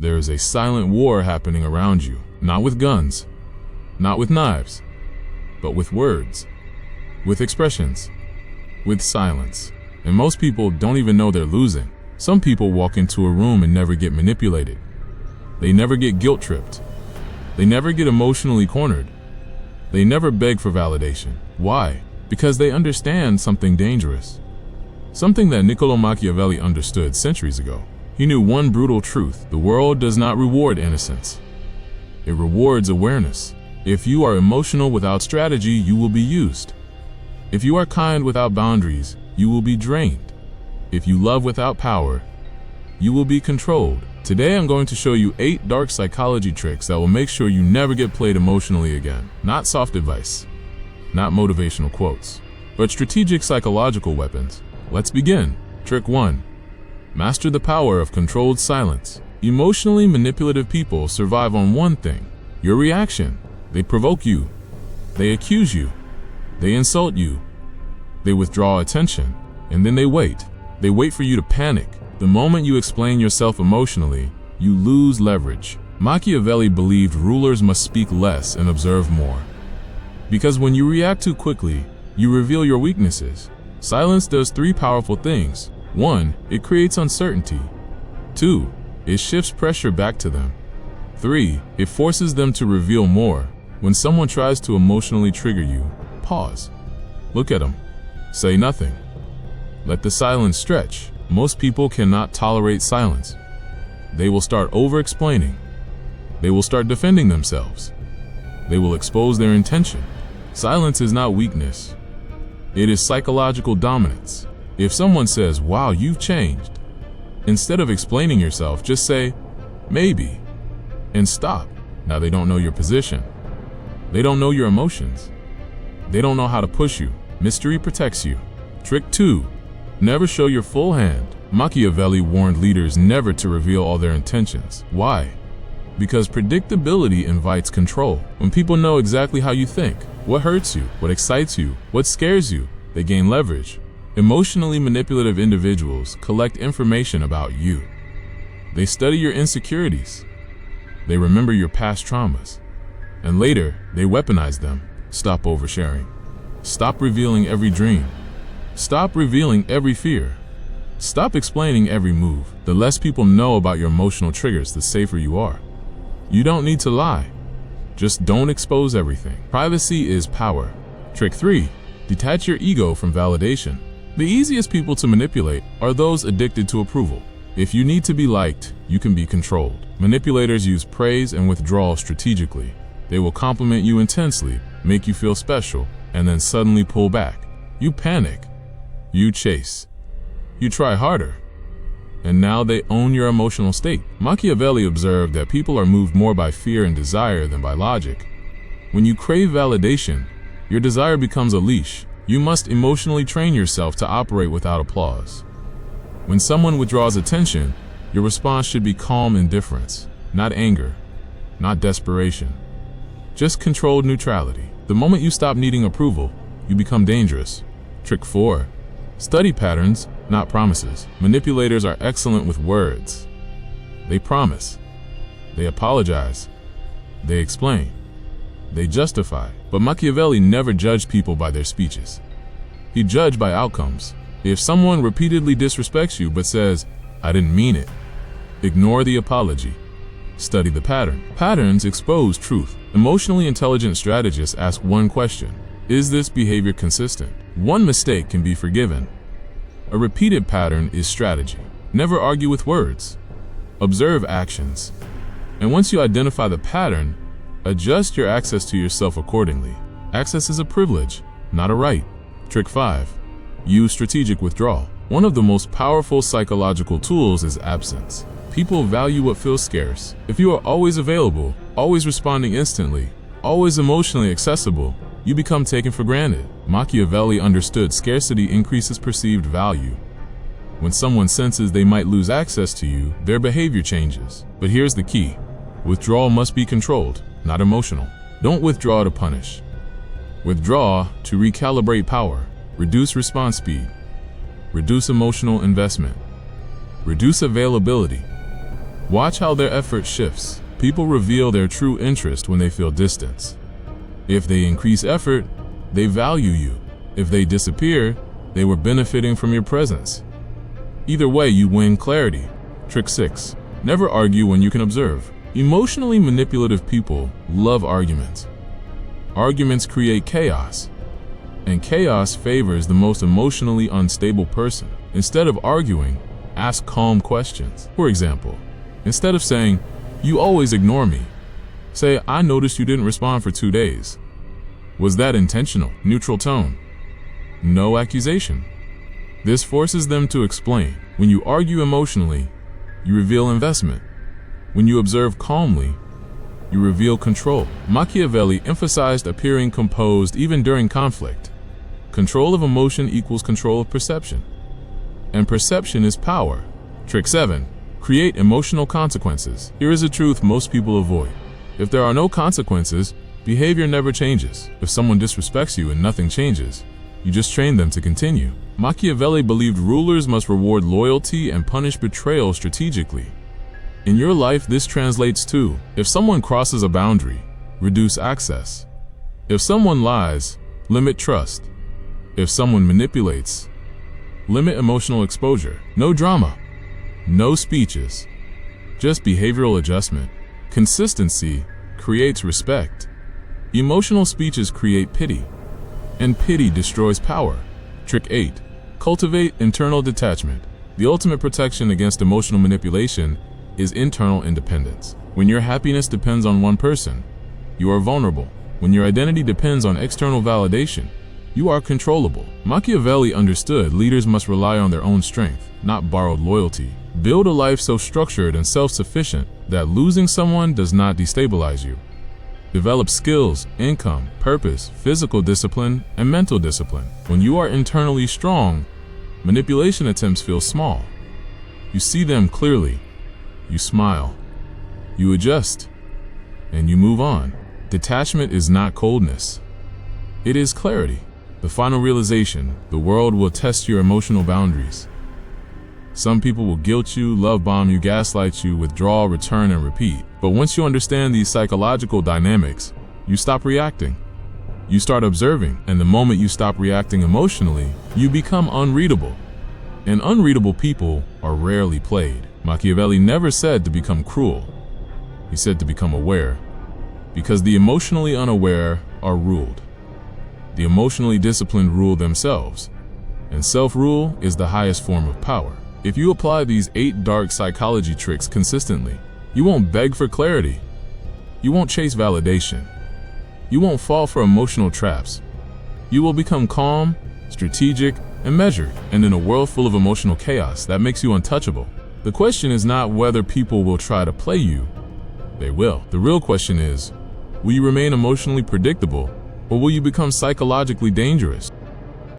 There is a silent war happening around you, not with guns, not with knives, but with words, with expressions, with silence. And most people don't even know they're losing. Some people walk into a room and never get manipulated. They never get guilt-tripped. They never get emotionally cornered. They never beg for validation. Why? Because they understand something dangerous. Something that Niccolo Machiavelli understood centuries ago. He knew one brutal truth: the world does not reward innocence. It rewards awareness. If you are emotional without strategy, you will be used. If you are kind without boundaries, you will be drained. If you love without power, you will be controlled. Today I'm going to show you 8 dark psychology tricks that will make sure you never get played emotionally again. Not soft advice, not motivational quotes, but strategic psychological weapons. Let's begin. Trick 1. Master the power of controlled silence. Emotionally manipulative people survive on one thing: your reaction. They provoke you. They accuse you. They insult you. They withdraw attention. And then they wait. They wait for you to panic. The moment you explain yourself emotionally, you lose leverage. Machiavelli believed rulers must speak less and observe more. Because when you react too quickly, you reveal your weaknesses. Silence does 3 powerful things. 1. It creates uncertainty. 2. It shifts pressure back to them. 3. It forces them to reveal more. When someone tries to emotionally trigger you, pause. Look at them. Say nothing. Let the silence stretch. Most people cannot tolerate silence. They will start over-explaining. They will start defending themselves. They will expose their intention. Silence is not weakness. It is psychological dominance. If someone says, "Wow, you've changed," instead of explaining yourself, just say, "Maybe," and stop. Now they don't know your position. They don't know your emotions. They don't know how to push you. Mystery protects you. Trick 2. Never show your full hand. Machiavelli warned leaders never to reveal all their intentions. Why? Because predictability invites control. When people know exactly how you think, what hurts you, what excites you, what scares you, they gain leverage. Emotionally manipulative individuals collect information about you. They study your insecurities. They remember your past traumas. And later, they weaponize them. Stop oversharing. Stop revealing every dream. Stop revealing every fear. Stop explaining every move. The less people know about your emotional triggers, the safer you are. You don't need to lie. Just don't expose everything. Privacy is power. Trick 3. Detach your ego from validation. The easiest people to manipulate are those addicted to approval. If you need to be liked, you can be controlled. Manipulators use praise and withdrawal strategically. They will compliment you intensely, make you feel special, and then suddenly pull back. You panic. You chase. You try harder. And now they own your emotional state. Machiavelli observed that people are moved more by fear and desire than by logic. When you crave validation, your desire becomes a leash. You must emotionally train yourself to operate without applause. When someone withdraws attention, your response should be calm indifference, not anger, not desperation. Just controlled neutrality. The moment you stop needing approval, you become dangerous. Trick 4. Study patterns, not promises. Manipulators are excellent with words. They promise. They apologize. They explain. They justify. But Machiavelli never judged people by their speeches. He judged by outcomes. If someone repeatedly disrespects you but says, "I didn't mean it," ignore the apology. Study the pattern. Patterns expose truth. Emotionally intelligent strategists ask one question: is this behavior consistent? One mistake can be forgiven. A repeated pattern is strategy. Never argue with words. Observe actions. And once you identify the pattern, adjust your access to yourself accordingly. Access is a privilege, not a right. Trick 5. Use strategic withdrawal. One of the most powerful psychological tools is absence. People value what feels scarce. If you are always available, always responding instantly, always emotionally accessible, you become taken for granted. Machiavelli understood scarcity increases perceived value. When someone senses they might lose access to you, their behavior changes. But here's the key: withdrawal must be controlled, not emotional. Don't withdraw to punish. Withdraw to recalibrate power, reduce response speed, reduce emotional investment, reduce availability. Watch how their effort shifts. People reveal their true interest when they feel distance. If they increase effort, they value you. If they disappear, they were benefiting from your presence. Either way, you win clarity. Trick 6. Never argue when you can observe. Emotionally manipulative people love arguments. Arguments create chaos, and chaos favors the most emotionally unstable person. Instead of arguing, ask calm questions. For example, instead of saying, "You always ignore me," say, "I noticed you didn't respond for 2 days. Was that intentional?" Neutral tone. No accusation. This forces them to explain. When you argue emotionally, you reveal investment. When you observe calmly, you reveal control. Machiavelli emphasized appearing composed even during conflict. Control of emotion equals control of perception. And perception is power. Trick 7. Create emotional consequences. Here is a truth most people avoid. If there are no consequences, behavior never changes. If someone disrespects you and nothing changes, you just train them to continue. Machiavelli believed rulers must reward loyalty and punish betrayal strategically. In your life, this translates to: if someone crosses a boundary, reduce access. If someone lies, limit trust. If someone manipulates, limit emotional exposure. No drama, no speeches, just behavioral adjustment. Consistency creates respect. Emotional speeches create pity, and pity destroys power. Trick 8. Cultivate internal detachment. The ultimate protection against emotional manipulation is internal independence. When your happiness depends on one person, you are vulnerable. When your identity depends on external validation, you are controllable. Machiavelli understood leaders must rely on their own strength, not borrowed loyalty. Build a life so structured and self-sufficient that losing someone does not destabilize you. Develop skills, income, purpose, physical discipline, and mental discipline. When you are internally strong, manipulation attempts feel small. You see them clearly. You smile. You adjust. And you move on. Detachment is not coldness. It is clarity. The final realization: the world will test your emotional boundaries. Some people will guilt you, love bomb you, gaslight you, withdraw, return, and repeat. But once you understand these psychological dynamics, you stop reacting. You start observing, and the moment you stop reacting emotionally, you become unreadable. And unreadable people are rarely played. Machiavelli never said to become cruel. He said to become aware, because the emotionally unaware are ruled. The emotionally disciplined rule themselves, and self-rule is the highest form of power. If you apply these 8 dark psychology tricks consistently, you won't beg for clarity. You won't chase validation. You won't fall for emotional traps. You will become calm, strategic, and measured. And in a world full of emotional chaos that makes you untouchable, the question is not whether people will try to play you. They will. The real question is, will you remain emotionally predictable, or will you become psychologically dangerous?